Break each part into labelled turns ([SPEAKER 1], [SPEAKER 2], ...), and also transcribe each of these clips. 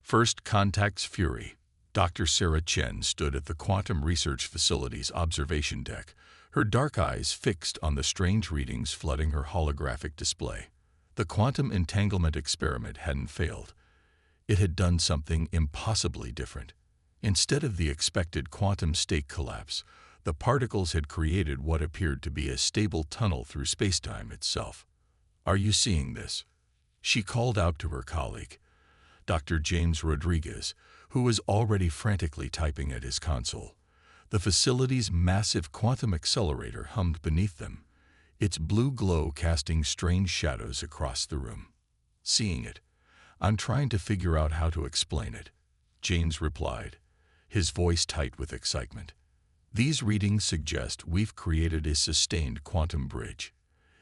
[SPEAKER 1] First contacts Fury. Dr. Sarah Chen stood at the Quantum Research Facility's observation deck, her dark eyes fixed on the strange readings flooding her holographic display. The quantum entanglement experiment hadn't failed. It had done something impossibly different. Instead of the expected quantum state collapse, the particles had created what appeared to be a stable tunnel through spacetime itself. "Are you seeing this?" she called out to her colleague, Dr. James Rodriguez, who was already frantically typing at his console. The facility's massive quantum accelerator hummed beneath them, its blue glow casting strange shadows across the room. "Seeing it. I'm trying to figure out how to explain it," James replied, his voice tight with excitement. "These readings suggest we've created a sustained quantum bridge.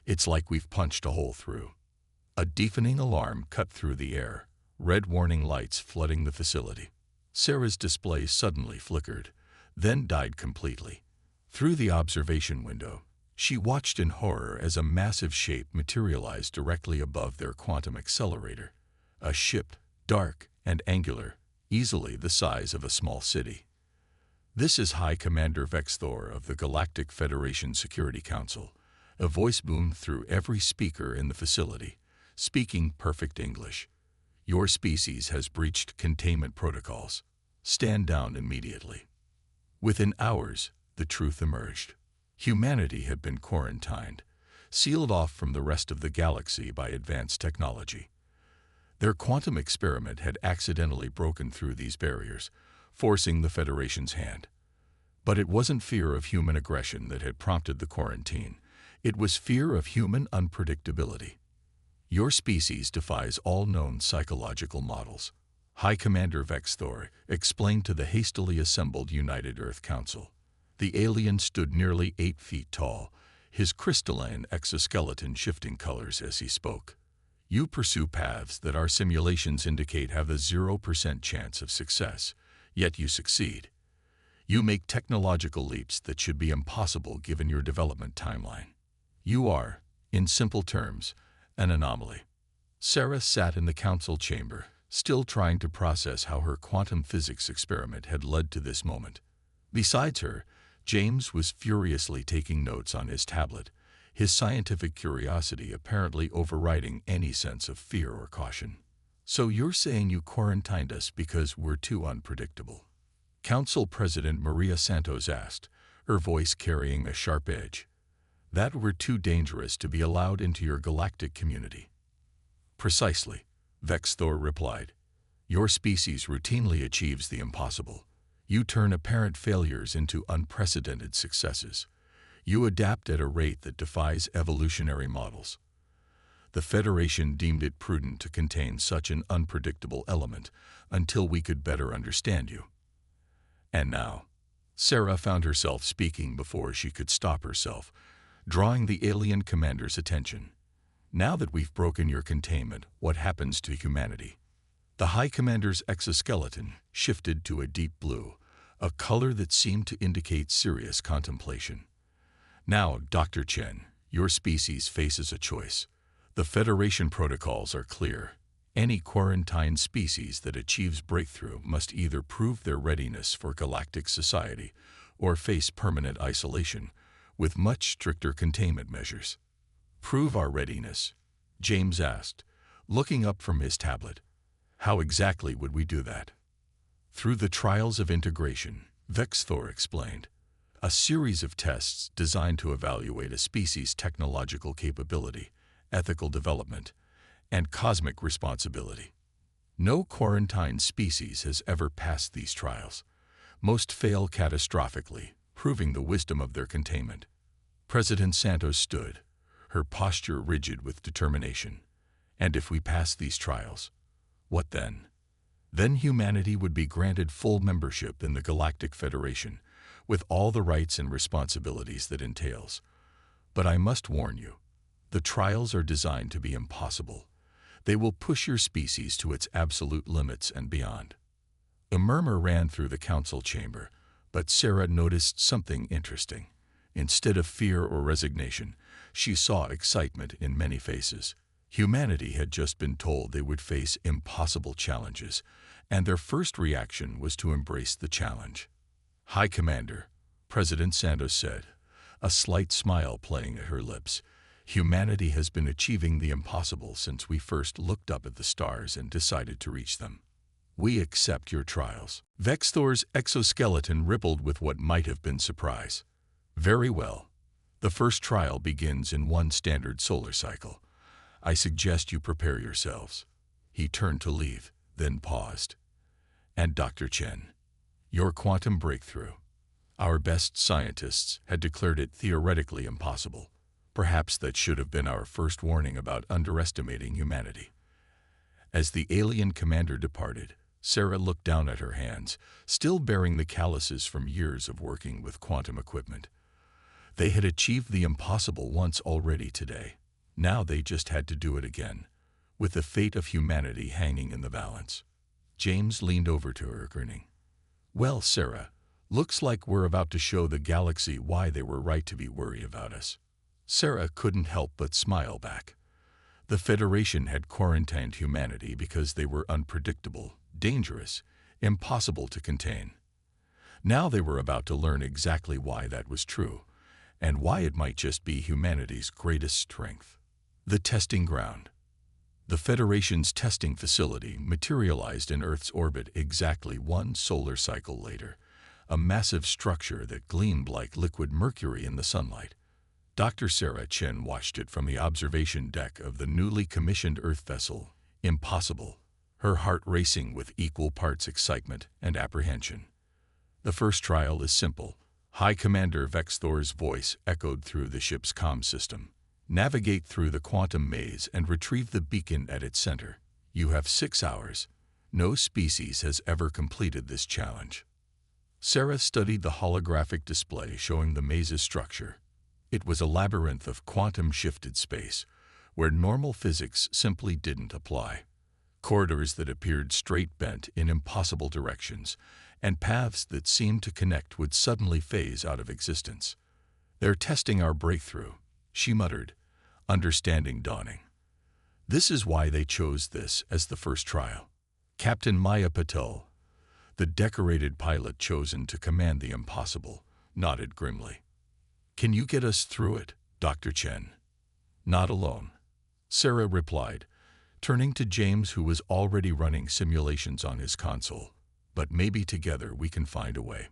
[SPEAKER 1] It's like we've punched a hole through." A deafening alarm cut through the air, red warning lights flooding the facility. Sarah's display suddenly flickered, then died completely. Through the observation window, she watched in horror as a massive shape materialized directly above their quantum accelerator. A ship, dark and angular, easily the size of a small city. "This is High Commander Vex Thor of the Galactic Federation Security Council," a voice boomed through every speaker in the facility, speaking perfect English. "Your species has breached containment protocols. Stand down immediately." Within hours, the truth emerged. Humanity had been quarantined, sealed off from the rest of the galaxy by advanced technology. Their quantum experiment had accidentally broken through these barriers, forcing the Federation's hand. But it wasn't fear of human aggression that had prompted the quarantine. It was fear of human unpredictability. "Your species defies all known psychological models," High Commander Vex Thor explained to the hastily assembled United Earth Council. The alien stood nearly 8 feet tall, his crystalline exoskeleton shifting colors as he spoke. "You pursue paths that our simulations indicate have a 0% chance of success, yet you succeed. You make technological leaps that should be impossible given your development timeline. You are, in simple terms, an anomaly." Sarah sat in the council chamber, still trying to process how her quantum physics experiment had led to this moment. Besides her, James was furiously taking notes on his tablet, his scientific curiosity apparently overriding any sense of fear or caution. "So you're saying you quarantined us because we're too unpredictable?" Council President Maria Santos asked, her voice carrying a sharp edge. "That we're too dangerous to be allowed into your galactic community?" "Precisely," Vex Thor replied. "Your species routinely achieves the impossible. You turn apparent failures into unprecedented successes. You adapt at a rate that defies evolutionary models. The Federation deemed it prudent to contain such an unpredictable element until we could better understand you." And now, Sarah found herself speaking before she could stop herself, drawing the alien commander's attention. "Now that we've broken your containment, what happens to humanity?" The High Commander's exoskeleton shifted to a deep blue, a color that seemed to indicate serious contemplation. "Now, Dr. Chen, your species faces a choice. The Federation protocols are clear. Any quarantined species that achieves breakthrough must either prove their readiness for galactic society or face permanent isolation, with much stricter containment measures." "Prove our readiness?" James asked, looking up from his tablet. "How exactly would we do that?" "Through the trials of integration," Vex Thor explained. "A series of tests designed to evaluate a species' technological capability, ethical development, and cosmic responsibility. No quarantined species has ever passed these trials. Most fail catastrophically, proving the wisdom of their containment." President Santos stood, her posture rigid with determination. "And if we pass these trials, what then?" "Then humanity would be granted full membership in the Galactic Federation, with all the rights and responsibilities that entails. But I must warn you, the trials are designed to be impossible. They will push your species to its absolute limits and beyond." A murmur ran through the council chamber, but Sarah noticed something interesting. Instead of fear or resignation, she saw excitement in many faces. Humanity had just been told they would face impossible challenges, and their first reaction was to embrace the challenge. "High Commander," President Santos said, a slight smile playing at her lips, "humanity has been achieving the impossible since we first looked up at the stars and decided to reach them. We accept your trials." Vexthor's exoskeleton rippled with what might have been surprise. "Very well. The first trial begins in one standard solar cycle. I suggest you prepare yourselves." He turned to leave, then paused. "And Dr. Chen, your quantum breakthrough. Our best scientists had declared it theoretically impossible. Perhaps that should have been our first warning about underestimating humanity." As the alien commander departed, Sarah looked down at her hands, still bearing the calluses from years of working with quantum equipment. They had achieved the impossible once already today. Now they just had to do it again, with the fate of humanity hanging in the balance. James leaned over to her, grinning. "Well, Sarah, looks like we're about to show the galaxy why they were right to be worried about us." Sarah couldn't help but smile back. The Federation had quarantined humanity because they were unpredictable, dangerous, impossible to contain. Now they were about to learn exactly why that was true, and why it might just be humanity's greatest strength. The testing ground. The Federation's testing facility materialized in Earth's orbit exactly one solar cycle later, a massive structure that gleamed like liquid mercury in the sunlight. Dr. Sarah Chen watched it from the observation deck of the newly commissioned Earth vessel, Impossible, her heart racing with equal parts excitement and apprehension. "The first trial is simple," High Commander Vexthor's voice echoed through the ship's comm system. "Navigate through the quantum maze and retrieve the beacon at its center. You have 6 hours. No species has ever completed this challenge." Sarah studied the holographic display showing the maze's structure. It was a labyrinth of quantum-shifted space, where normal physics simply didn't apply. Corridors that appeared straight-bent in impossible directions, and paths that seemed to connect would suddenly phase out of existence. "They're testing our breakthrough," she muttered, understanding dawning. This is why they chose this as the first trial. Captain Maya Patel, the decorated pilot chosen to command the Impossible, nodded grimly. "Can you get us through it, Dr. Chen?" "Not alone," Sarah replied, turning to James, who was already running simulations on his console. "But maybe together we can find a way."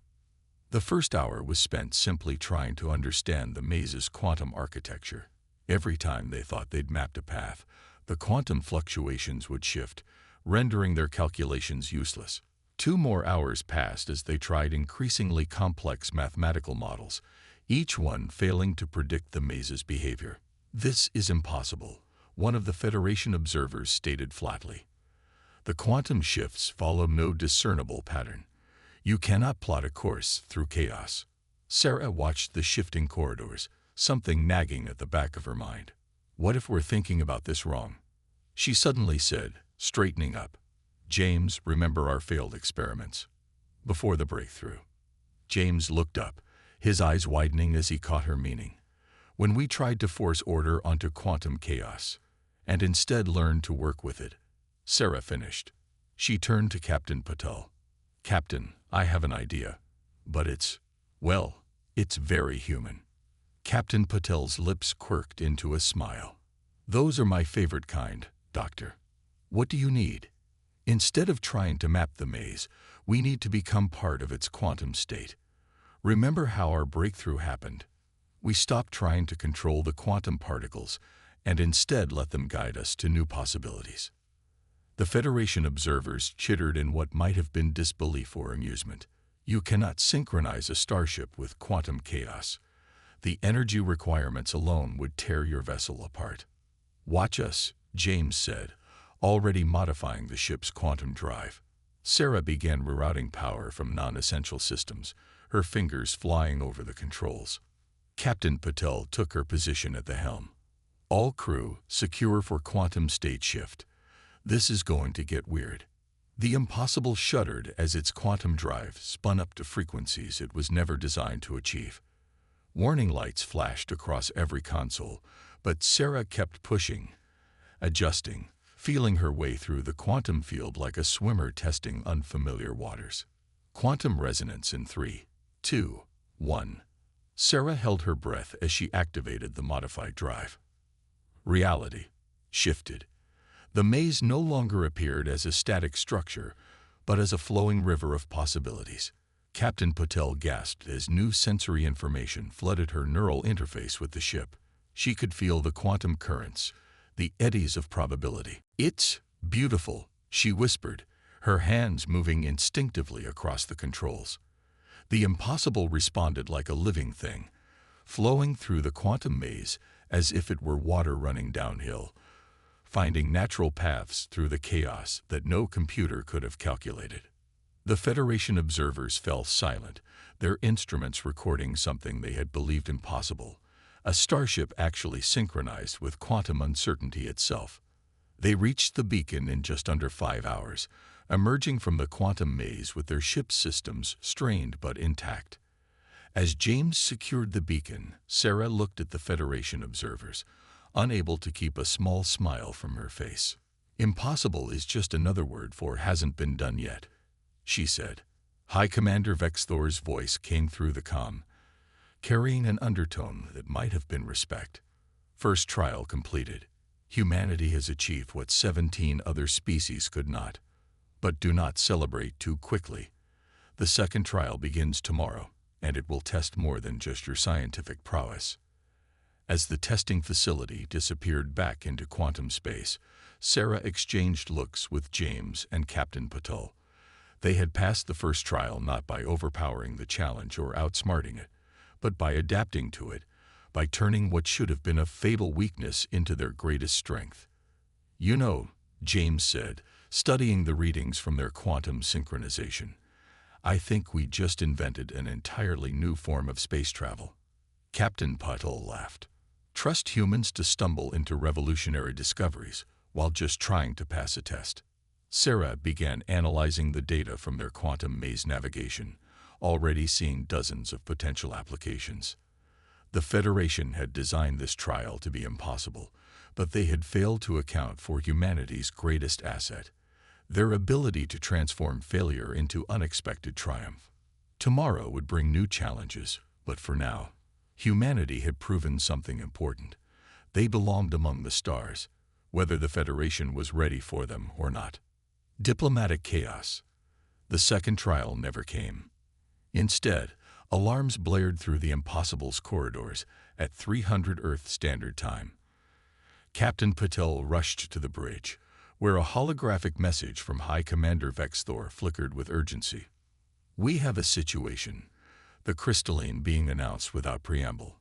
[SPEAKER 1] The first hour was spent simply trying to understand the maze's quantum architecture. Every time they thought they'd mapped a path, the quantum fluctuations would shift, rendering their calculations useless. 2 more hours passed as they tried increasingly complex mathematical models, each one failing to predict the maze's behavior. "This is impossible," one of the Federation observers stated flatly. "The quantum shifts follow no discernible pattern. You cannot plot a course through chaos." Sarah watched the shifting corridors, something nagging at the back of her mind. "What if we're thinking about this wrong?" she suddenly said, straightening up. "James, remember our failed experiments before the breakthrough?" James looked up, his eyes widening as he caught her meaning. "When we tried to force order onto quantum chaos, and instead learned to work with it," Sarah finished. She turned to Captain Patel. "Captain, I have an idea, but it's very human." Captain Patel's lips quirked into a smile. "Those are my favorite kind, Doctor. What do you need? Instead of trying to map the maze, we need to become part of its quantum state. Remember how our breakthrough happened? We stopped trying to control the quantum particles and instead let them guide us to new possibilities." The Federation observers chittered in what might have been disbelief or amusement. "You cannot synchronize a starship with quantum chaos. The energy requirements alone would tear your vessel apart." "Watch us," James said, already modifying the ship's quantum drive. Sarah began rerouting power from non-essential systems, her fingers flying over the controls. Captain Patel took her position at the helm. "All crew, secure for quantum state shift. This is going to get weird." The Impossible shuddered as its quantum drive spun up to frequencies it was never designed to achieve. Warning lights flashed across every console, but Sarah kept pushing, adjusting, feeling her way through the quantum field like a swimmer testing unfamiliar waters. Quantum resonance in 3, 2, 1. Sarah held her breath as she activated the modified drive. Reality shifted. The maze no longer appeared as a static structure, but as a flowing river of possibilities. Captain Patel gasped as new sensory information flooded her neural interface with the ship. She could feel the quantum currents, the eddies of probability. "It's beautiful," she whispered, her hands moving instinctively across the controls. The impossible responded like a living thing, flowing through the quantum maze as if it were water running downhill, finding natural paths through the chaos that no computer could have calculated. The Federation observers fell silent, their instruments recording something they had believed impossible, a starship actually synchronized with quantum uncertainty itself. They reached the beacon in just under 5 hours, emerging from the quantum maze with their ship's systems strained but intact. As James secured the beacon, Sarah looked at the Federation observers, unable to keep a small smile from her face. "Impossible is just another word for hasn't been done yet," she said. High Commander Vexthor's voice came through the comm, carrying an undertone that might have been respect. "First trial completed. Humanity has achieved what 17 other species could not. But do not celebrate too quickly. The second trial begins tomorrow, and it will test more than just your scientific prowess." As the testing facility disappeared back into quantum space, Sarah exchanged looks with James and Captain Patel. They had passed the first trial not by overpowering the challenge or outsmarting it, but by adapting to it, by turning what should have been a fatal weakness into their greatest strength. "You know," James said, studying the readings from their quantum synchronization, "I think we just invented an entirely new form of space travel." Captain Patel laughed. "Trust humans to stumble into revolutionary discoveries while just trying to pass a test." Sarah began analyzing the data from their quantum maze navigation, already seeing dozens of potential applications. The Federation had designed this trial to be impossible, but they had failed to account for humanity's greatest asset, their ability to transform failure into unexpected triumph. Tomorrow would bring new challenges, but for now, humanity had proven something important. They belonged among the stars, whether the Federation was ready for them or not. Diplomatic chaos. The second trial never came. Instead, alarms blared through the Impossible's corridors at 300 Earth Standard Time. Captain Patel rushed to the bridge, where a holographic message from High Commander Vexthor flickered with urgency. "We have a situation," the crystalline being announced without preamble.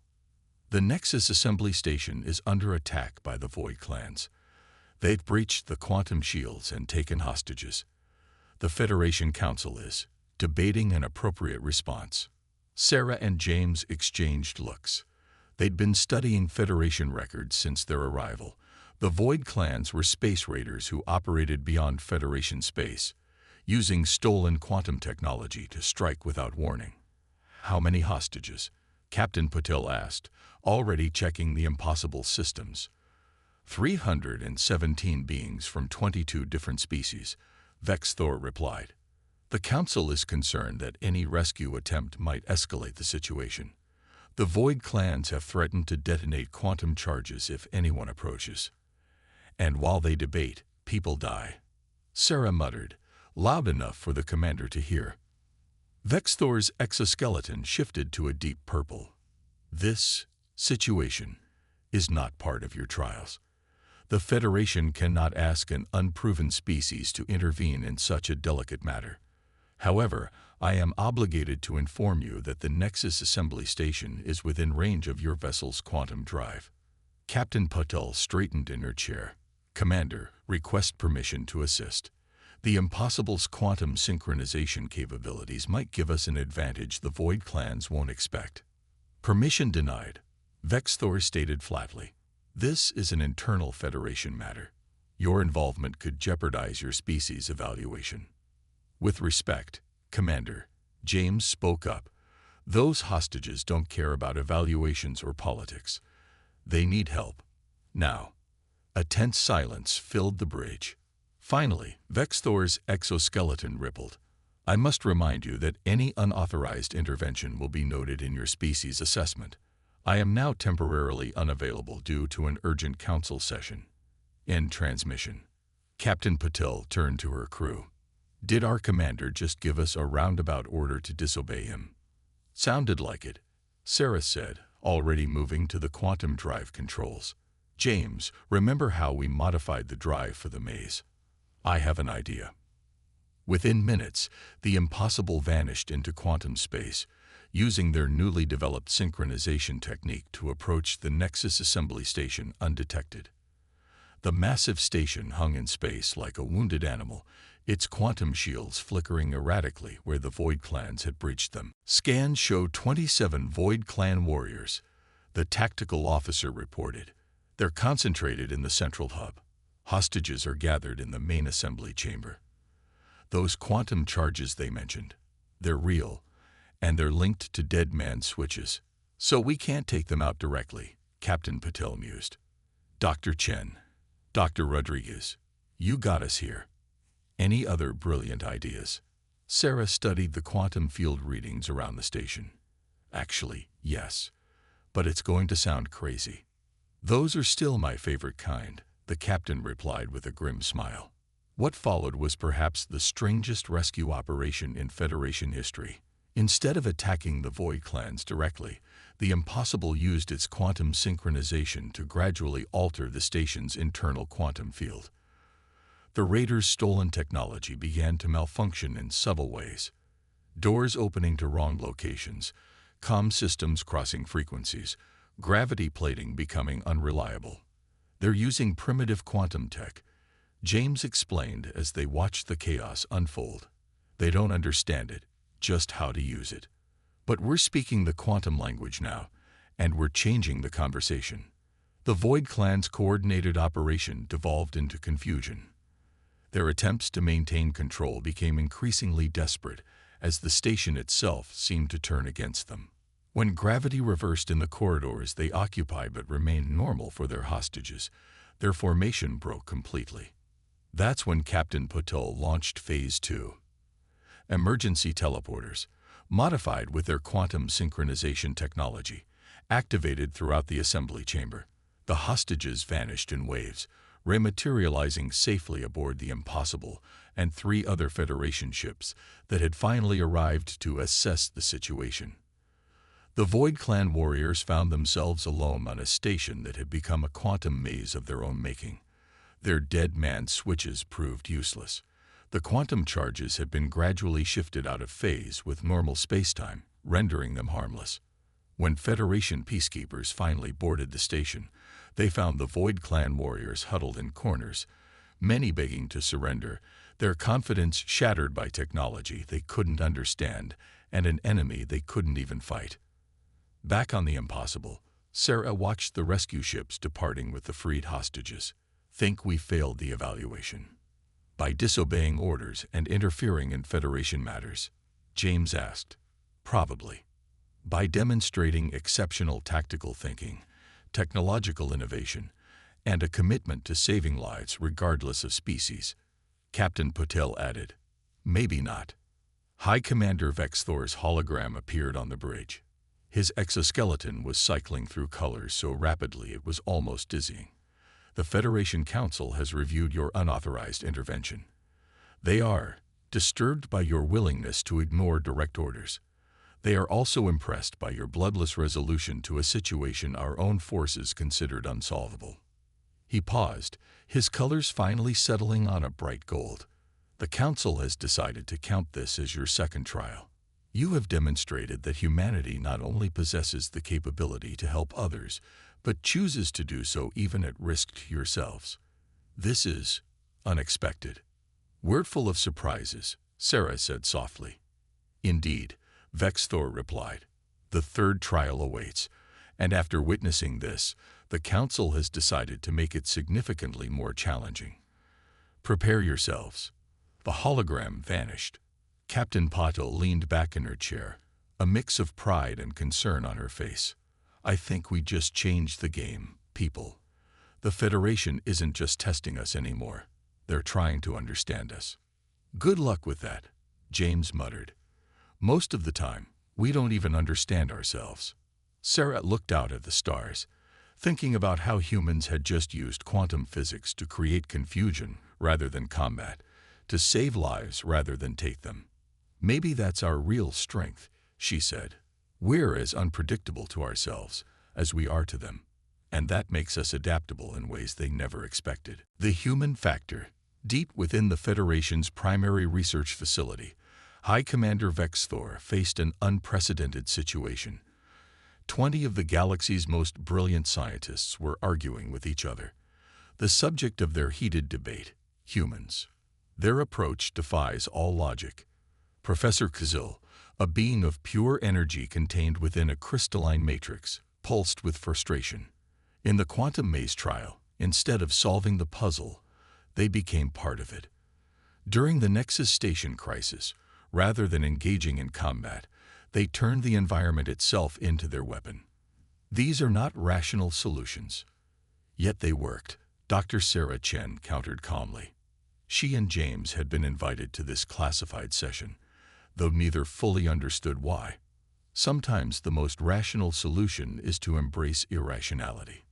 [SPEAKER 1] "The Nexus Assembly Station is under attack by the Void Clans. They've breached the quantum shields and taken hostages. The Federation Council is debating an appropriate response." Sarah and James exchanged looks. They'd been studying Federation records since their arrival. The Void Clans were space raiders who operated beyond Federation space, using stolen quantum technology to strike without warning. "How many hostages?" Captain Patel asked, already checking the Impossible systems. 317 beings from 22 different species, Vexthor replied. "The Council is concerned that any rescue attempt might escalate the situation. The Void Clans have threatened to detonate quantum charges if anyone approaches. And while they debate, people die." Sarah muttered, loud enough for the commander to hear. Vexthor's exoskeleton shifted to a deep purple. "This situation is not part of your trials. The Federation cannot ask an unproven species to intervene in such a delicate matter. However, I am obligated to inform you that the Nexus Assembly Station is within range of your vessel's quantum drive." Captain Patel straightened in her chair. "Commander, request permission to assist. The Impossible's quantum synchronization capabilities might give us an advantage the Void Clans won't expect." "Permission denied," Vexthor stated flatly. "This is an internal Federation matter. Your involvement could jeopardize your species' evaluation." "With respect, Commander," James spoke up, "those hostages don't care about evaluations or politics. They need help. Now." A tense silence filled the bridge. Finally, Vexthor's exoskeleton rippled. I must remind you that any unauthorized intervention will be noted in your species assessment. I am now temporarily unavailable due to an urgent council session. End transmission. Captain Patil turned to her crew. Did our commander just give us a roundabout order to disobey him? Sounded like it, Sarah said, already moving to the quantum drive controls. James, remember how we modified the drive for the maze? I have an idea. Within minutes, the impossible vanished into quantum space, using their newly developed synchronization technique to approach the Nexus assembly station undetected. The massive station hung in space like a wounded animal, its quantum shields flickering erratically where the Void Clans had breached them. Scans showed 27 Void Clan warriors, the tactical officer reported. They're concentrated in the central hub. Hostages are gathered in the main assembly chamber. Those quantum charges they mentioned, they're real, and they're linked to dead man switches. So we can't take them out directly, Captain Patil mused. Dr. Chen, Dr. Rodriguez, you got us here. Any other brilliant ideas? Sarah studied the quantum field readings around the station. Actually, yes, but it's going to sound crazy. Those are still my favorite kind, the captain replied with a grim smile. What followed was perhaps the strangest rescue operation in Federation history. Instead of attacking the Void Clans directly, the Impossible used its quantum synchronization to gradually alter the station's internal quantum field. The raiders' stolen technology began to malfunction in subtle ways. Doors opening to wrong locations, comm systems crossing frequencies, gravity plating becoming unreliable. They're using primitive quantum tech, James explained as they watched the chaos unfold. They don't understand it, just how to use it. But we're speaking the quantum language now, and we're changing the conversation. The Void Clan's coordinated operation devolved into confusion. Their attempts to maintain control became increasingly desperate as the station itself seemed to turn against them. When gravity reversed in the corridors they occupied but remained normal for their hostages, their formation broke completely. That's when Captain Patil launched Phase 2. Emergency teleporters, modified with their quantum synchronization technology, activated throughout the assembly chamber. The hostages vanished in waves, rematerializing safely aboard the Impossible and 3 other Federation ships that had finally arrived to assess the situation. The Void Clan warriors found themselves alone on a station that had become a quantum maze of their own making. Their dead man switches proved useless. The quantum charges had been gradually shifted out of phase with normal spacetime, rendering them harmless. When Federation peacekeepers finally boarded the station, they found the Void Clan warriors huddled in corners, many begging to surrender, their confidence shattered by technology they couldn't understand and an enemy they couldn't even fight. Back on the Impossible, Sarah watched the rescue ships departing with the freed hostages. Think we failed the evaluation. By disobeying orders and interfering in Federation matters? James asked. Probably. By demonstrating exceptional tactical thinking, technological innovation, and a commitment to saving lives regardless of species, Captain Patil added. Maybe not. High Commander Vexthor's hologram appeared on the bridge. His exoskeleton was cycling through colors so rapidly it was almost dizzying. The Federation Council has reviewed your unauthorized intervention. They are disturbed by your willingness to ignore direct orders. They are also impressed by your bloodless resolution to a situation our own forces considered unsolvable. He paused, his colors finally settling on a bright gold. The Council has decided to count this as your second trial. You have demonstrated that humanity not only possesses the capability to help others, but chooses to do so even at risk to yourselves. This is unexpected. We're full of surprises, Sarah said softly. Indeed, Vexthor replied. The third trial awaits, and after witnessing this, the Council has decided to make it significantly more challenging. Prepare yourselves. The hologram vanished. Captain Patil leaned back in her chair, a mix of pride and concern on her face. I think we just changed the game, people. The Federation isn't just testing us anymore. They're trying to understand us. Good luck with that, James muttered. Most of the time, we don't even understand ourselves. Sarah looked out at the stars, thinking about how humans had just used quantum physics to create confusion rather than combat, to save lives rather than take them. Maybe that's our real strength, she said. We're as unpredictable to ourselves as we are to them, and that makes us adaptable in ways they never expected. The human factor. Deep within the Federation's primary research facility, High Commander Vex Thor faced an unprecedented situation. 20 of the galaxy's most brilliant scientists were arguing with each other. The subject of their heated debate, humans. Their approach defies all logic. Professor Kazil, a being of pure energy contained within a crystalline matrix, pulsed with frustration. In the quantum maze trial, instead of solving the puzzle, they became part of it. During the Nexus Station crisis, rather than engaging in combat, they turned the environment itself into their weapon. These are not rational solutions. Yet they worked, Dr. Sarah Chen countered calmly. She and James had been invited to this classified session, though neither fully understood why. Sometimes the most rational solution is to embrace irrationality.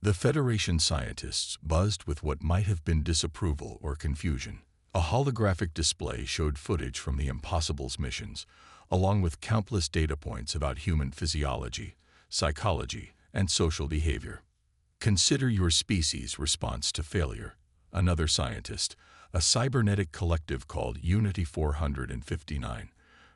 [SPEAKER 1] The Federation scientists buzzed with what might have been disapproval or confusion. A holographic display showed footage from the Impossible's missions, along with countless data points about human physiology, psychology, and social behavior. Consider your species' response to failure. Another scientist, a cybernetic collective called Unity 459,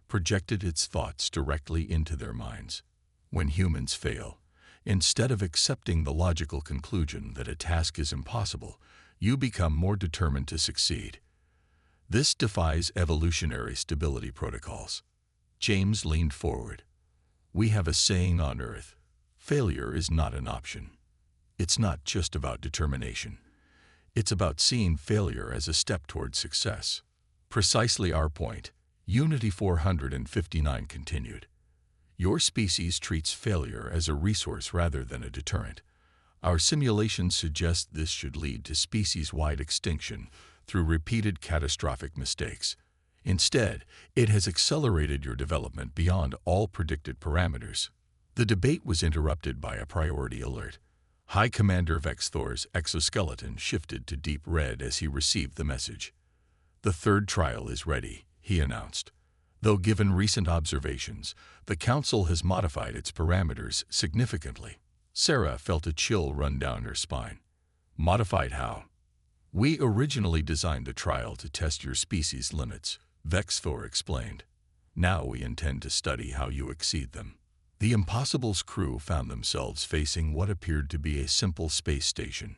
[SPEAKER 1] projected its thoughts directly into their minds. When humans fail, instead of accepting the logical conclusion that a task is impossible, you become more determined to succeed. This defies evolutionary stability protocols. James leaned forward. We have a saying on Earth: failure is not an option. It's not just about determination. It's about seeing failure as a step toward success. Precisely our point, Unity 459 continued. Your species treats failure as a resource rather than a deterrent. Our simulations suggest this should lead to species-wide extinction through repeated catastrophic mistakes. Instead, it has accelerated your development beyond all predicted parameters. The debate was interrupted by a priority alert. High Commander Vex Thor's exoskeleton shifted to deep red as he received the message. The third trial is ready, he announced. Though given recent observations, the Council has modified its parameters significantly. Sarah felt a chill run down her spine. Modified how? We originally designed the trial to test your species' limits, Vex Thor explained. Now we intend to study how you exceed them. The Impossible's crew found themselves facing what appeared to be a simple space station.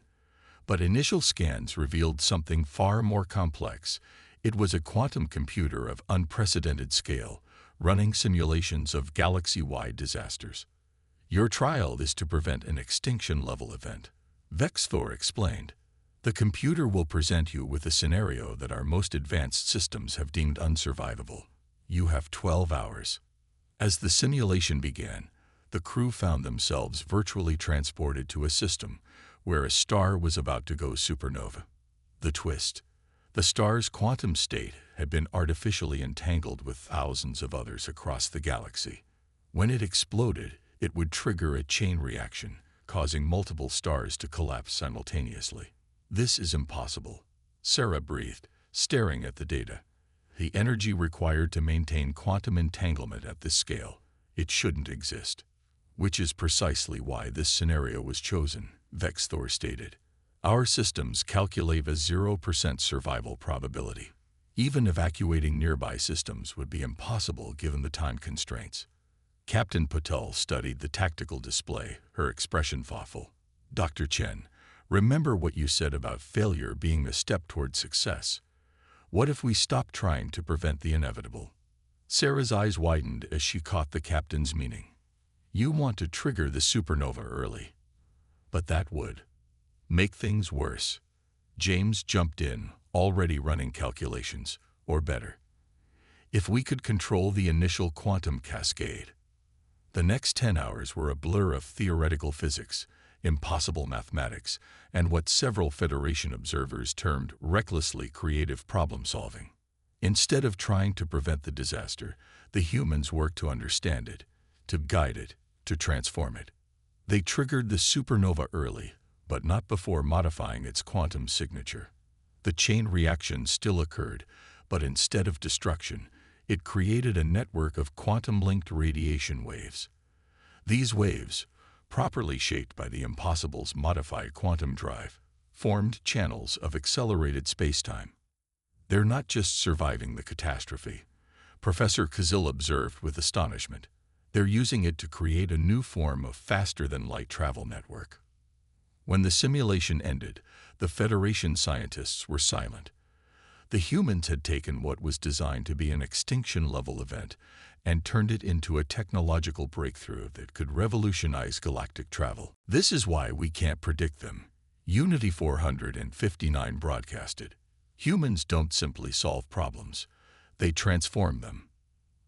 [SPEAKER 1] But initial scans revealed something far more complex. It was a quantum computer of unprecedented scale, running simulations of galaxy-wide disasters. Your trial is to prevent an extinction-level event, Vex Thor explained. The computer will present you with a scenario that our most advanced systems have deemed unsurvivable. You have 12 hours. As the simulation began, the crew found themselves virtually transported to a system where a star was about to go supernova. The twist: the star's quantum state had been artificially entangled with thousands of others across the galaxy. When it exploded, it would trigger a chain reaction, causing multiple stars to collapse simultaneously. This is impossible, Sarah breathed, staring at the data. The energy required to maintain quantum entanglement at this scale, it shouldn't exist. Which is precisely why this scenario was chosen, Vex Thor stated. Our systems calculate a 0% survival probability. Even evacuating nearby systems would be impossible given the time constraints. Captain Patel studied the tactical display, her expression thoughtful. Dr. Chen, remember what you said about failure being a step toward success. What if we stop trying to prevent the inevitable? Sarah's eyes widened as she caught the captain's meaning. You want to trigger the supernova early. But that would make things worse. James jumped in, already running calculations, or better. If we could control the initial quantum cascade. The next 10 hours were a blur of theoretical physics, impossible mathematics, and what several Federation observers termed recklessly creative problem-solving. Instead of trying to prevent the disaster, the humans worked to understand it, to guide it, to transform it. They triggered the supernova early, but not before modifying its quantum signature. The chain reaction still occurred, but instead of destruction, it created a network of quantum-linked radiation waves. These waves, properly shaped by the impossible's modified quantum drive, formed channels of accelerated spacetime. They're not just surviving the catastrophe, Professor Kazil observed with astonishment. They're using it to create a new form of faster-than-light travel network. When the simulation ended, the Federation scientists were silent. The humans had taken what was designed to be an extinction-level event and turned it into a technological breakthrough that could revolutionize galactic travel. This is why we can't predict them. Unity 459 broadcasted. Humans don't simply solve problems. They transform them.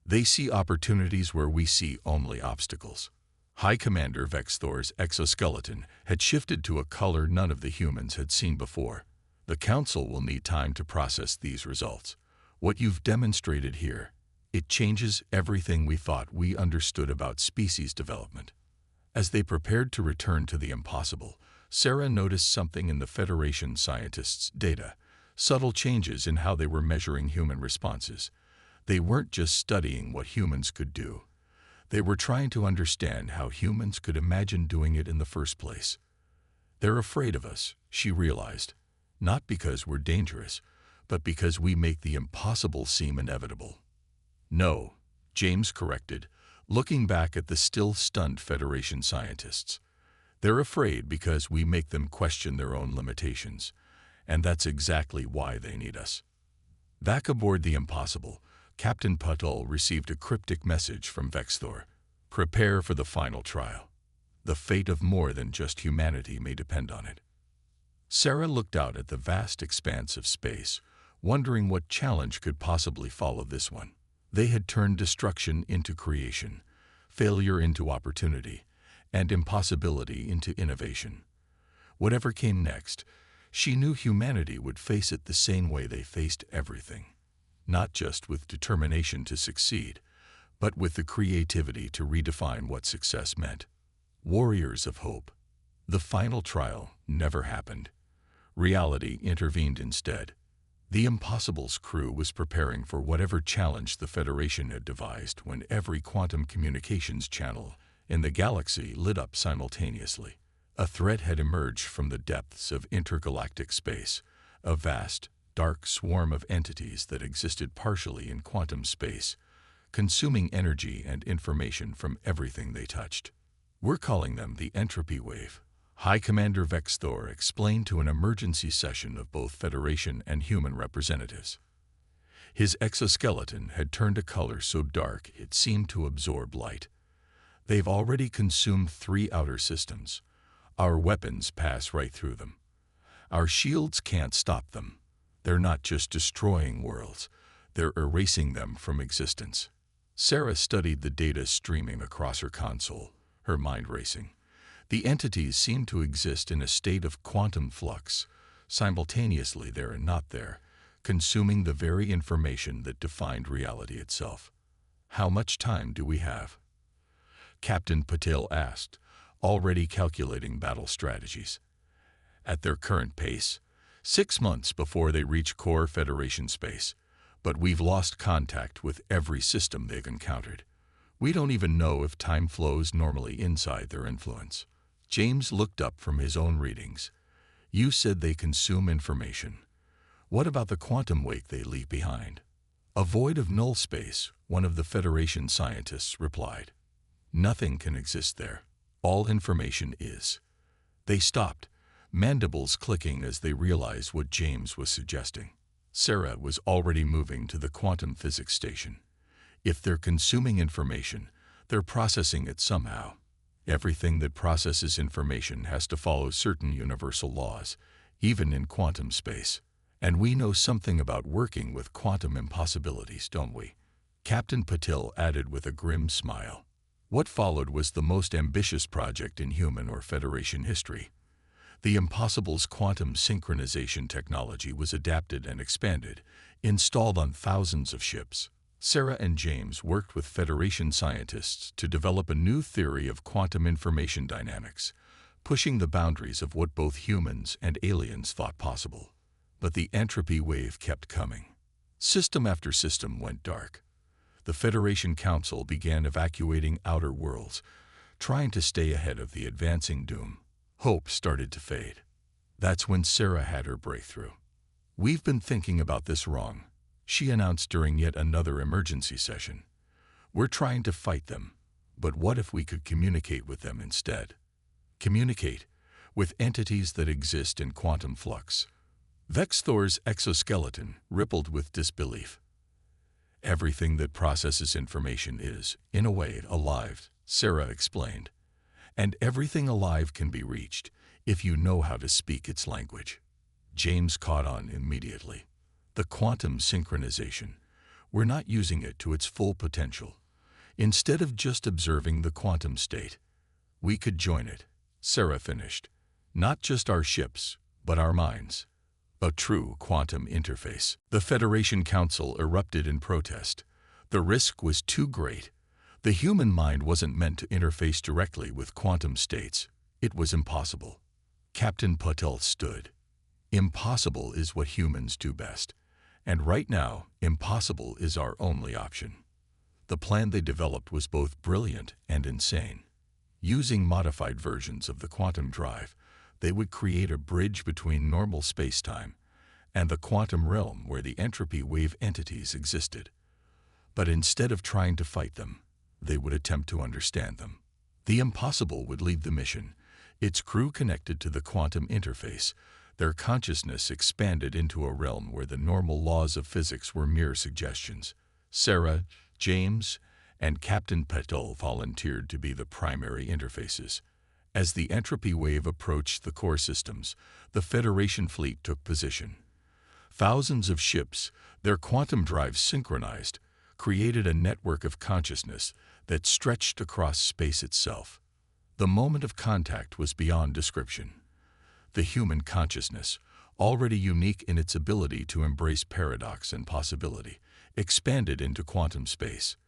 [SPEAKER 1] They see opportunities where we see only obstacles. High Commander Vexthor's exoskeleton had shifted to a color none of the humans had seen before. The Council will need time to process these results. What you've demonstrated here, it changes everything we thought we understood about species development. As they prepared to return to the impossible, Sarah noticed something in the Federation scientists' data, subtle changes in how they were measuring human responses. They weren't just studying what humans could do. They were trying to understand how humans could imagine doing it in the first place. They're afraid of us, she realized, not because we're dangerous, but because we make the impossible seem inevitable. No, James corrected, looking back at the still stunned Federation scientists. They're afraid because we make them question their own limitations, and that's exactly why they need us. Back aboard the Impossible, Captain Patel received a cryptic message from Vexthor. Prepare for the final trial. The fate of more than just humanity may depend on it. Sarah looked out at the vast expanse of space, wondering what challenge could possibly follow this one. They had turned destruction into creation, failure into opportunity, and impossibility into innovation. Whatever came next, she knew humanity would face it the same way they faced everything. Not just with determination to succeed, but with the creativity to redefine what success meant. Warriors of hope. The final trial never happened. Reality intervened instead. The Impossible's crew was preparing for whatever challenge the Federation had devised when every quantum communications channel in the galaxy lit up simultaneously. A threat had emerged from the depths of intergalactic space, a vast, dark swarm of entities that existed partially in quantum space, consuming energy and information from everything they touched. We're calling them the entropy wave. High Commander Vexthor explained to an emergency session of both Federation and human representatives. His exoskeleton had turned a color so dark it seemed to absorb light. They've already consumed 3 outer systems. Our weapons pass right through them. Our shields can't stop them. They're not just destroying worlds, they're erasing them from existence. Sarah studied the data streaming across her console, her mind racing. The entities seem to exist in a state of quantum flux, simultaneously there and not there, consuming the very information that defined reality itself. How much time do we have? Captain Patel asked, already calculating battle strategies. At their current pace, 6 months before they reach core Federation space, but we've lost contact with every system they've encountered. We don't even know if time flows normally inside their influence. James looked up from his own readings. You said they consume information. What about the quantum wake they leave behind? A void of null space, one of the Federation scientists replied. Nothing can exist there. All information is. They stopped, mandibles clicking as they realized what James was suggesting. Sarah was already moving to the quantum physics station. If they're consuming information, they're processing it somehow. Everything that processes information has to follow certain universal laws, even in quantum space. And we know something about working with quantum impossibilities, don't we? Captain Patel added with a grim smile. What followed was the most ambitious project in human or Federation history. The Impossible's quantum synchronization technology was adapted and expanded, installed on thousands of ships. Sarah and James worked with Federation scientists to develop a new theory of quantum information dynamics, pushing the boundaries of what both humans and aliens thought possible. But the entropy wave kept coming. System after system went dark. The Federation Council began evacuating outer worlds, trying to stay ahead of the advancing doom. Hope started to fade. That's when Sarah had her breakthrough. "We've been thinking about this wrong," she announced during yet another emergency session. "We're trying to fight them, but what if we could communicate with them instead? Communicate with entities that exist in quantum flux." Vex Thor's exoskeleton rippled with disbelief. "Everything that processes information is, in a way, alive," Sarah explained. "And everything alive can be reached if you know how to speak its language." James caught on immediately. "The quantum synchronization. We're not using it to its full potential. Instead of just observing the quantum state, we could join it," Sarah finished. "Not just our ships, but our minds. A true quantum interface." The Federation Council erupted in protest. The risk was too great. The human mind wasn't meant to interface directly with quantum states. It was impossible. Captain Patel stood. "Impossible is what humans do best. And right now, impossible is our only option." The plan they developed was both brilliant and insane. Using modified versions of the quantum drive, they would create a bridge between normal space-time and the quantum realm where the entropy wave entities existed. But instead of trying to fight them, they would attempt to understand them. The Impossible would lead the mission, its crew connected to the quantum interface, their consciousness expanded into a realm where the normal laws of physics were mere suggestions. Sarah, James, and Captain Patel volunteered to be the primary interfaces. As the entropy wave approached the core systems, the Federation fleet took position. Thousands of ships, their quantum drives synchronized, created a network of consciousness that stretched across space itself. The moment of contact was beyond description. The human consciousness, already unique in its ability to embrace paradox and possibility, expanded into quantum space.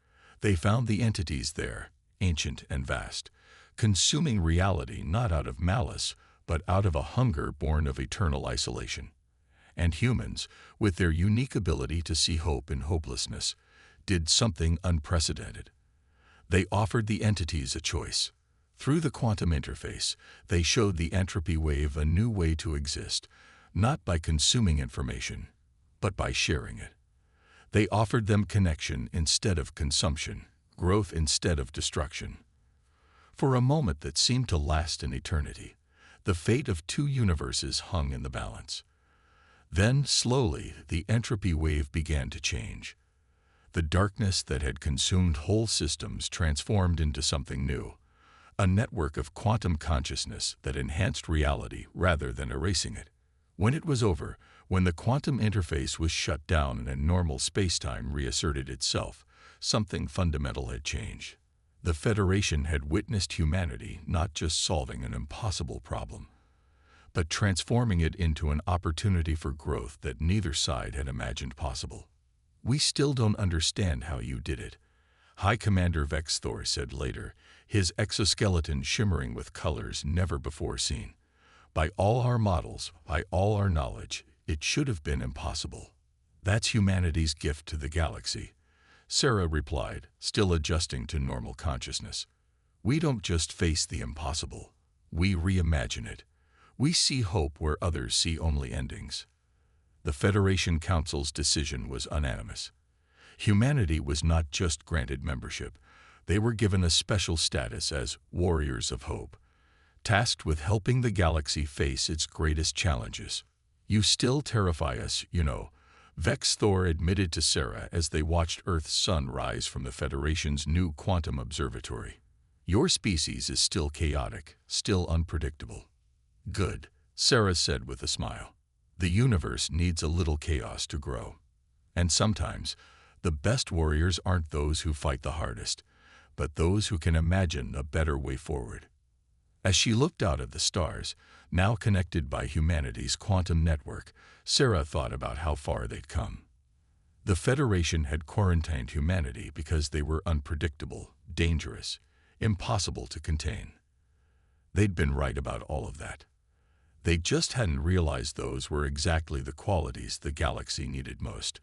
[SPEAKER 1] They found the entities there, ancient and vast, consuming reality not out of malice, but out of a hunger born of eternal isolation. And humans, with their unique ability to see hope in hopelessness, did something unprecedented. They offered the entities a choice. Through the quantum interface, they showed the entropy wave a new way to exist, not by consuming information, but by sharing it. They offered them connection instead of consumption, growth instead of destruction. For a moment that seemed to last an eternity, the fate of two universes hung in the balance. Then, slowly, the entropy wave began to change. The darkness that had consumed whole systems transformed into something new, a network of quantum consciousness that enhanced reality rather than erasing it. When it was over, when the quantum interface was shut down and normal space-time reasserted itself, something fundamental had changed. The Federation had witnessed humanity not just solving an impossible problem, but transforming it into an opportunity for growth that neither side had imagined possible. "We still don't understand how you did it," High Commander Vex Thor said later, his exoskeleton shimmering with colors never before seen. "By all our models, by all our knowledge, it should have been impossible." "That's humanity's gift to the galaxy," Sarah replied, still adjusting to normal consciousness. "We don't just face the impossible, we reimagine it. We see hope where others see only endings." The Federation Council's decision was unanimous. Humanity was not just granted membership, they were given a special status as warriors of hope, tasked with helping the galaxy face its greatest challenges. "You still terrify us, you know," Vex Thor admitted to Sarah as they watched Earth's sun rise from the Federation's new quantum observatory. "Your species is still chaotic, still unpredictable." "Good," Sarah said with a smile. "The universe needs a little chaos to grow. And sometimes, the best warriors aren't those who fight the hardest, but those who can imagine a better way forward. As she looked out at the stars, now connected by humanity's quantum network, Sarah thought about how far they'd come. The Federation had quarantined humanity because they were unpredictable, dangerous, impossible to contain. They'd been right about all of that. They just hadn't realized those were exactly the qualities the galaxy needed most.